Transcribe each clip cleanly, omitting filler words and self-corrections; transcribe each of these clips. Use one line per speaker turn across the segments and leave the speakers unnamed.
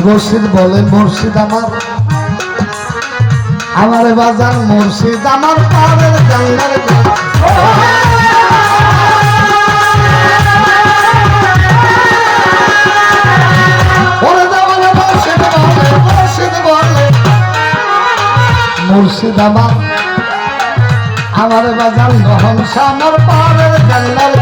রশিদ বলে মুর্শিদ আমার বাজার মুর্শিদ আমার পাড়ের জানলার মুর্শিদ আমার বাজার হংস আমার পাড়ের জানলার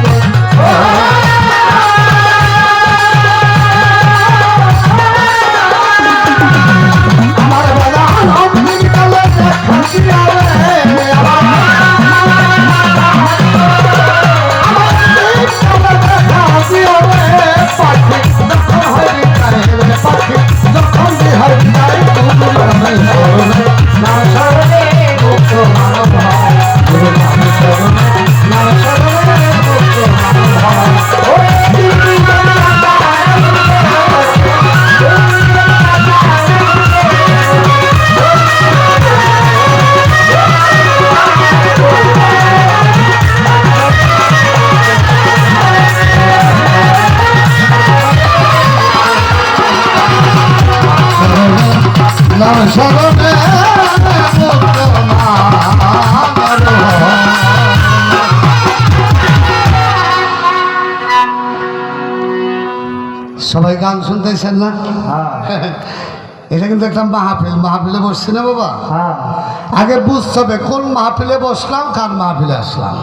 সবাই গান শুনতেছেন না? এটা কিন্তু একটা মাহফিল, মাহফিলে বসছি না বাবা। আগে বুঝতে হবে কোন মাহফিলে বসলাম, কার মাহফিলে আসলাম।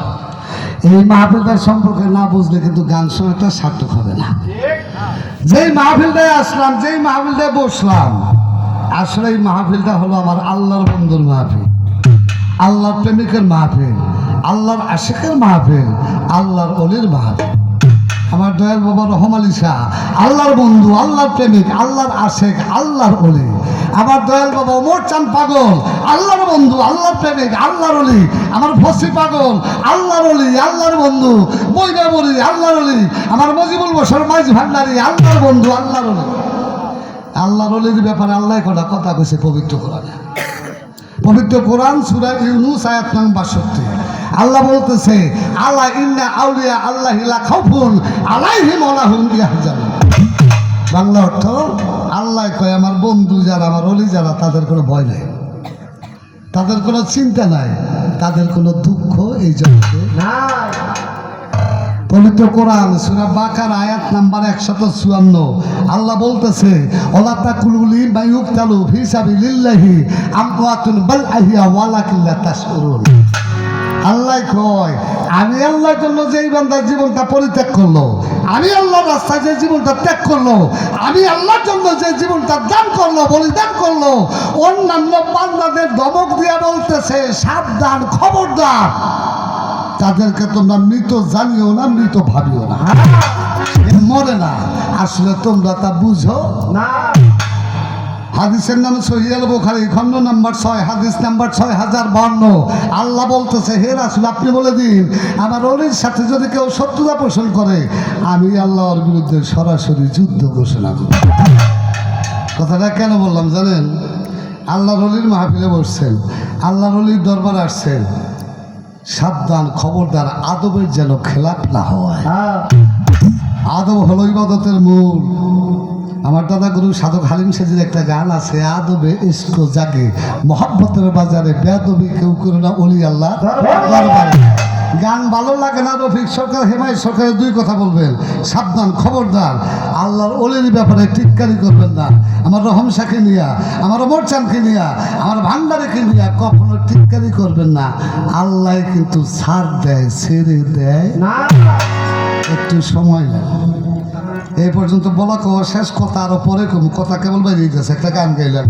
এই মাহফিলটার সম্পর্কে না বুঝলে কিন্তু গান শোনাটা সার্থক হবে না। যেই মাহফিলটায় আসলাম, যেই মাহফিলটায় বসলাম, আসলে এই মাহফিলটা হলো আমার আল্লাহর বন্ধুর মাহফিল, আল্লাহর প্রেমিকের মাহফিল, আল্লাহর আশিকের মাহফিল, আল্লাহর অলির মাহফিল। আমার দয়াল বাবা রহম আলী শাহ আল্লাহর বন্ধু, আল্লাহর প্রেমিক, আল্লাহর আশেক, আল্লাহর অলি। আমার দয়াল বাবা ওমর চাঁদ পাগল, আল্লাহর বন্ধু, আল্লাহর প্রেমিক, আল্লাহর অলি। আমার ফসি পাগল, আল্লাহর অলি, আল্লাহর বন্ধু। বইনা বলি, আল্লাহর অলি। আমার মজিবুল বসর মাইজ ভান্ডারী, আল্লাহর বন্ধু, আল্লাহর অলি। আল্লাহর অলির ব্যাপারে আল্লাহ কথা কইছে পবিত্র কোরআনে। পবিত্র কোরআন সূরা ইউনূস আয়াত নং ৬২। আল্লাহ বলতেছে, আল্লাহ ইন্না আউলিয়া আল্লাহি লা খাউফুন আলাইহিম ওয়া লা হুম ইয়াহজানুন। বাংলা অর্থ, আল্লাহ কয় আমার বন্ধু যারা, আমার অলি যারা, তাদের কোনো ভয় নাই, তাদের কোনো চিন্তা নাই, তাদের কোনো দুঃখ এই জগতে নাই। পবিত্র কোরআন সূরা বাকারা আয়াত নাম্বার ১৫৪ আল্লাহ বলতেছে, ওয়ালা তাকুলু লিমা ইউকতালু ফি সাবিলিল্লাহি আমওয়াতুন বাল আহইয়া ওয়ালাকিন লা তাশউরুন। আল্লাহ কয়, আমি আল্লাহর জন্য যেই বান্দার জীবনটা পরিত্যাগ করলো, আমি আল্লাহর রাস্তায় যে জীবনটা ত্যাগ করলো, আমি আল্লাহর জন্য যে জীবনটা দান করলো, বলিদান করলো, অন্যান্য বান্দাদের ধমক দিয়া বলতেছে, সাবধান, খবরদার, তাদেরকে তোমরা মৃত জানিও না, মৃত ভাবিও না। মরে না, আসলে তোমরা তা বুঝো না। হাদিসের নাম সহিহ আল বুখারী খণ্ড নাম্বার ৬ হাদিস নাম্বার ৬০৫২। আল্লাহ বলতেছে, হে রাসূল আপনি বলে দিন, আমার অলির সাথে যদি কেউ শত্রুতা পোষণ করে, আমি আল্লাহর বিরুদ্ধে সরাসরি যুদ্ধ ঘোষণা করি। কথাটা কেন বললাম জানেন? আল্লাহর অলির মাহফিলে বসছেন, আল্লাহর অলির দরবারে আসছেন, সাবধান, খবরদার, আদবের যেন খেলাপ না হয়। আদব হলো ইবাদতের মূল। আমার দাদা গুরু সাধক হালিম সেজির একটা গান আছে, আদবে ইশক জাগে মোহাব্বতের বাজারে, বেয়াদবি কেউ করে না অলি আল্লাহ দরবারে। গান ভালো লাগে না, রফিক সরকার, হেমায়ত সরকারের দুই কথা বলবেন, সাবধান, খবরদার, আল্লাহর অলির ব্যাপারে টিটকারি করবেন না। আমার রহম শাহকে নিয়া, আমার ওমর চাঁদকে নিয়া, আমার ভান্ডারীকে নিয়া কখনো টিটকারি করবেন না। আল্লাহ কিন্তু ছাড় দেয়, ছেড়ে দেয় না, একটু সময় লাগে। এই পর্যন্ত বলা কওয়া শেষ, কথা আরো পরে কম, কথা কেবল বাইরে গেছে। একটা গান গাইলাম।